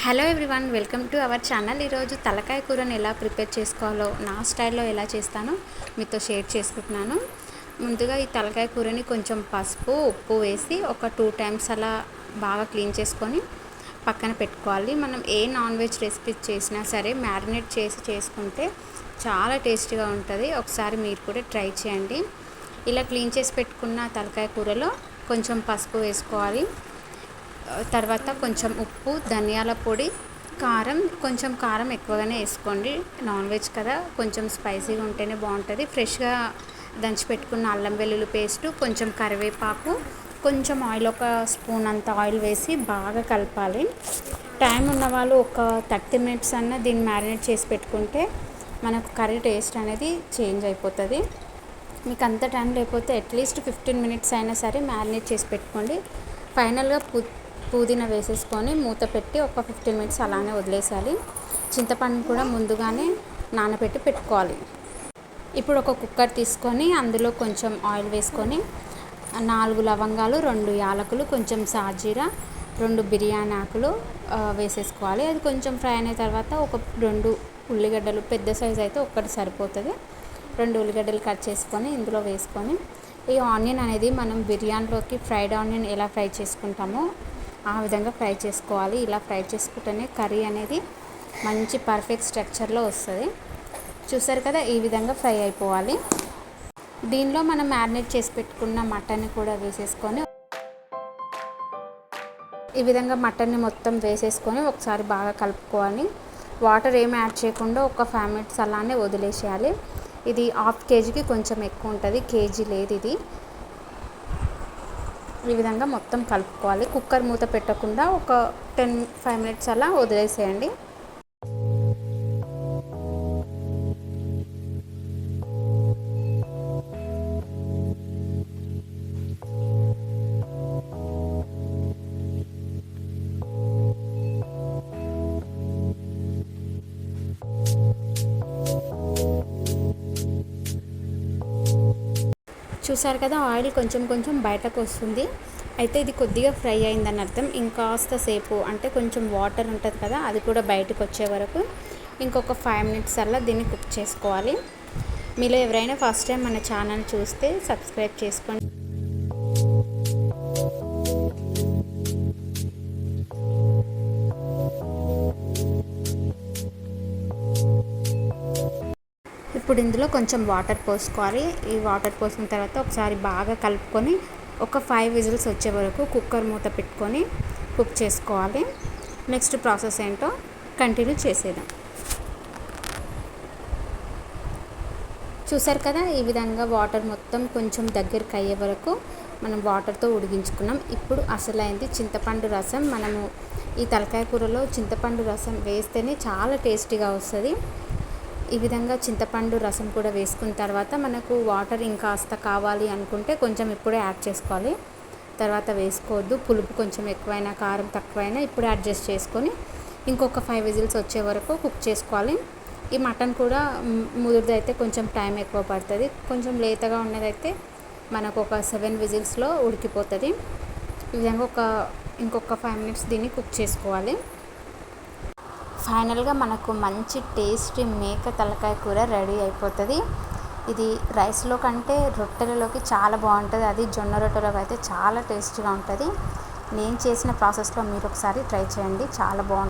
Hello everyone, welcome to our channel. ఈరోజు తలకాయ కూరని ఎలా ప్రిపేర్ చేసుకోవాలో నా స్టైల్లో ఎలా చేస్తానో మీతో షేర్ చేసుకుంటున్నాను. ముందుగా ఈ తలకాయ కూరని కొంచెం పసుపు ఉప్పు వేసి ఒక 2 టైమ్స్ అలా బాగా క్లీన్ చేసుకొని పక్కన పెట్టుకోవాలి. మనం ఏ నాన్ వెజ్ రెసిపీ చేసినా సరే మ్యారినేట్ చేసి చేసుకుంటే చాలా టేస్టీగా ఉంటుంది. ఒకసారి మీరు కూడా ట్రై చేయండి. ఇలా క్లీన్ చేసి పెట్టుకున్న తలకాయ కూరలో కొంచెం పసుపు వేసుకోవాలి. తర్వాత కొంచెం ఉప్పు, ధనియాల పొడి, కారం, కొంచెం కారం ఎక్కువగానే వేసుకోండి. నాన్ వెజ్ కదా, కొంచెం స్పైసీగా ఉంటేనే బాగుంటుంది. ఫ్రెష్గా దంచి పెట్టుకున్న అల్లం వెల్లుల్లి పేస్టు, కొంచెం కరివేపాకు, కొంచెం ఆయిల్, ఒక స్పూన్ అంత ఆయిల్ వేసి బాగా కలపాలి. టైం ఉన్న వాళ్ళు ఒక 30 మినిట్స్ అన్న దీన్ని మ్యారినేట్ చేసి పెట్టుకుంటే మనకు కర్రీ టేస్ట్ అనేది చేంజ్ అయిపోతుంది. మీకు అంత టైం లేకపోతే అట్లీస్ట్ 15 మినిట్స్ అయినా సరే మ్యారినేట్ చేసి పెట్టుకోండి. ఫైనల్గా పుదీనా వేసేసుకొని మూత పెట్టి ఒక 15 మినిట్స్ అలానే వదిలేసాలి. చింతపండు కూడా ముందుగానే నానబెట్టి పెట్టుకోవాలి. ఇప్పుడు ఒక కుక్కర్ తీసుకొని అందులో కొంచెం ఆయిల్ వేసుకొని 4 లవంగాలు, 2 యాలకులు, కొంచెం సాజీరా, 2 బిర్యానీ ఆకులు వేసేసుకోవాలి. అది కొంచెం ఫ్రై అయిన తర్వాత ఒక 2 ఉల్లిగడ్డలు, పెద్ద సైజు అయితే ఒక్కటి సరిపోతుంది. 2 ఉల్లిగడ్డలు కట్ చేసుకొని ఇందులో వేసుకొని, ఈ ఆనియన్ అనేది మనం బిర్యానీలోకి ఫ్రైడ్ ఆనియన్ ఎలా ఫ్రై చేసుకుంటామో ఆ విధంగా ఫ్రై చేసుకోవాలి. ఇలా ఫ్రై చేసుకుంటేనే కర్రీ అనేది మంచి పర్ఫెక్ట్ స్ట్రక్చర్లో వస్తుంది. చూసారు కదా, ఈ విధంగా ఫ్రై అయిపోవాలి. దీనిలో మనం మ్యారినేట్ చేసి పెట్టుకున్న మటన్ని కూడా వేసేసుకొని ఈ విధంగా మటన్ని మొత్తం వేసేసుకొని ఒకసారి బాగా కలుపుకోవాలి. వాటర్ ఏమి యాడ్ చేయకుండా ఒక 5 మినిట్స్ అలానే వదిలేసేయాలి. ఇది 1/2 కేజీకి కొంచెం ఎక్కువ ఉంటుంది, కేజీ లేదు ఇది. ఈ విధంగా మొత్తం కలుపుకోవాలి. కుక్కర్ మూత పెట్టకుండా ఒక 5 మినిట్స్ అలా వదిలేసేయండి. చూసారు కదా, ఆయిల్ కొంచెం కొంచెం బయటకు వస్తుంది. అయితే ఇది కొద్దిగా ఫ్రై అయిందని అర్థం. ఇంకాస్త సేపు అంటే కొంచెం వాటర్ ఉంటుంది కదా, అది కూడా బయటకు వచ్చే వరకు ఇంకొక 5 మినిట్స్ అలా దీన్ని కుక్ చేసుకోవాలి. మీలో ఎవరైనా ఫస్ట్ టైం మన ఛానల్ చూస్తే సబ్స్క్రైబ్ చేసుకోండి. ఇప్పుడు ఇందులో కొంచెం వాటర్ పోసుకోవాలి. ఈ వాటర్ పోసిన తర్వాత ఒకసారి బాగా కలుపుకొని ఒక 5 విజిల్స్ వచ్చే వరకు కుక్కర్ మూత పెట్టుకొని కుక్ చేసుకోవాలి. నెక్స్ట్ ప్రాసెస్ ఏంటో కంటిన్యూ చేసేద్దాం. చూసారు కదా, ఈ విధంగా వాటర్ మొత్తం కొంచెం దగ్గరికి అయ్యే వరకు మనం వాటర్తో ఉడికించుకున్నాం. ఇప్పుడు అసలైంది చింతపండు రసం. మనము ఈ తలకాయ కూరలో చింతపండు రసం వేస్తేనే చాలా టేస్టీగా వస్తుంది. ఈ విధంగా చింతపండు రసం కూడా వేసుకున్న తర్వాత మనకు వాటర్ ఇంకాస్త కావాలి అనుకుంటే కొంచెం ఇప్పుడే యాడ్ చేసుకోవాలి, తర్వాత వేసుకోవద్దు. పులుపు కొంచెం ఎక్కువైనా కారం తక్కువైనా ఇప్పుడు అడ్జస్ట్ చేసుకొని ఇంకొక 5 విజిల్స్ వచ్చే వరకు కుక్ చేసుకోవాలి. ఈ మటన్ కూడా ముదురుదైతే కొంచెం టైం ఎక్కువ పడుతుంది, కొంచెం లేతగా ఉన్నదైతే మనకు ఒక 7 విజిల్స్లో ఉడికిపోతుంది. ఈ విధంగా ఇంకొక 5 మినిట్స్ దీన్ని కుక్ చేసుకోవాలి. ఫైనల్గా మనకు మంచి టేస్టీ మేక తలకాయ కూర రెడీ అయిపోతుంది. ఇది రైస్లో కంటే రొట్టెలలోకి చాలా బాగుంటుంది. అది జొన్న రొట్టెలోకి అయితే చాలా టేస్టీగా ఉంటుంది. నేను చేసిన ప్రాసెస్లో మీరు ఒకసారి ట్రై చేయండి, చాలా బాగుంటుంది.